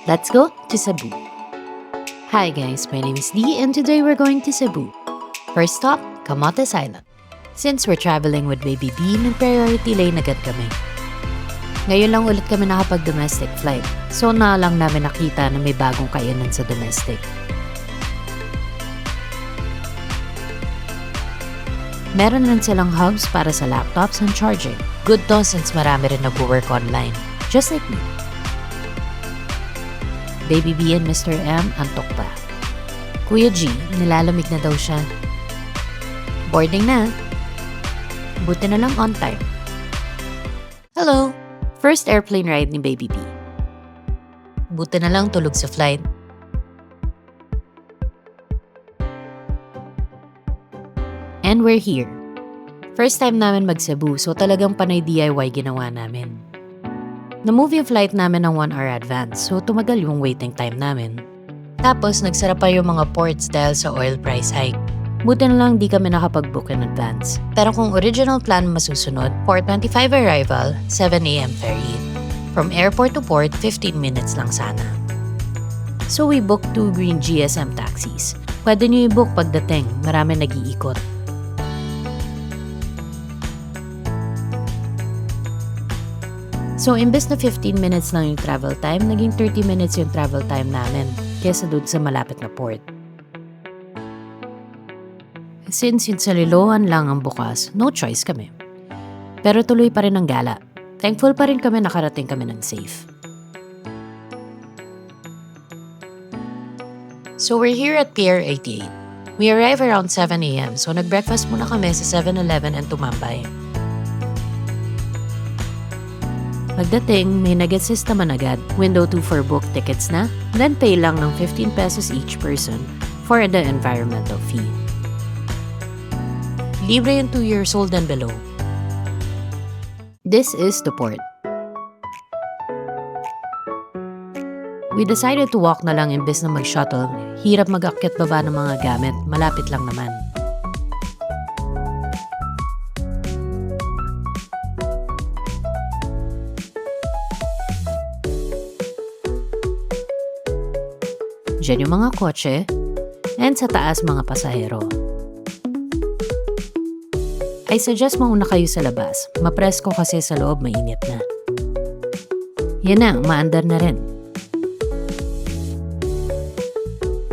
Let's go to Cebu. Hi guys, my name is Dee and today we're going to Cebu. First stop, Camotes Island. Since we're traveling with Baby B, nag-priority lane agad kami. Ngayon lang ulit kami nakapag-domestic flight, so na lang namin nakita na may bagong kainan sa domestic. Meron rin silang hubs para sa laptops and charging. Good to since marami rin nag-work online, just like me. Baby B and Mr. M antok pa. Kuya G, nilalamig na daw siya. Boarding na. Buti na lang on time. Hello! First airplane ride ni Baby B. Buti na lang tulog sa flight. And we're here. First time namin mag-Cebu, so talagang panay DIY ginawa namin. Na-move yung flight namin ng 1 hour advance, so tumagal yung waiting time namin. Tapos nagsara pa yung mga ports dahil sa oil price hike. Buti na lang di kami nakapag-book in advance. Pero kung original plan masusunod, 4:25 arrival, 7 a.m. ferry. From airport to port, 15 minutes lang sana. So we booked 2 green GSM taxis. Pwede nyo i-book pagdating, marami nag-iikot. So, imbes na 15 minutes lang yung travel time, naging 30 minutes yung travel time namin kesa doon sa malapit na port. Since yung sa Liloan lang ang bukas, no choice kami. Pero tuloy pa rin ang gala. Thankful pa rin kami nakarating kami ng safe. So, we're here at Pier 88. We arrive around 7 a.m. So, nag-breakfast muna kami sa 7-Eleven and tumambay. Pagdating, may nag-assist naman agad. Window 2 for book tickets na, then pay lang ng 15 pesos each person for the environmental fee. Libre yung 2 years old and below. This is the port. We decided to walk na lang imbes na mag-shuttle. Hirap mag-akyat baba ng mga gamit, malapit lang naman. Diyan yung mga kotse, and sa taas mga pasahero. I suggest mauna kayo sa labas. Mapresko kasi sa loob mainit na. Yan na, umaandar na rin.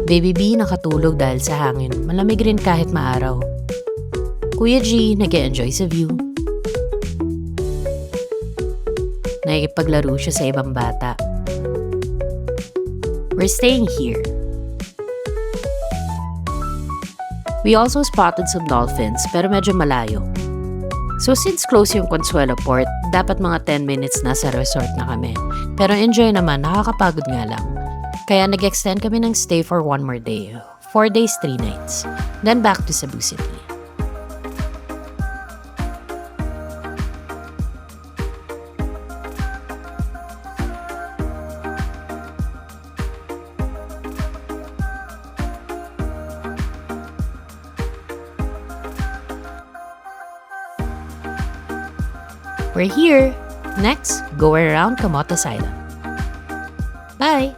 Baby B nakatulog dahil sa hangin. Malamig rin kahit maaraw. Kuya G nag-e-enjoy sa view. Nakikipaglaro siya sa ibang bata. We're staying here. We also spotted some dolphins pero medyo malayo. So since close yung Consuelo Port, dapat mga 10 minutes na sa resort na kami. Pero enjoy naman, nakakapagod nga lang. Kaya nag-extend kami ng stay for 1 more day. 4 days, 3 nights. Then back to Cebu City. We're here. Next, go around Camotes Island. Bye!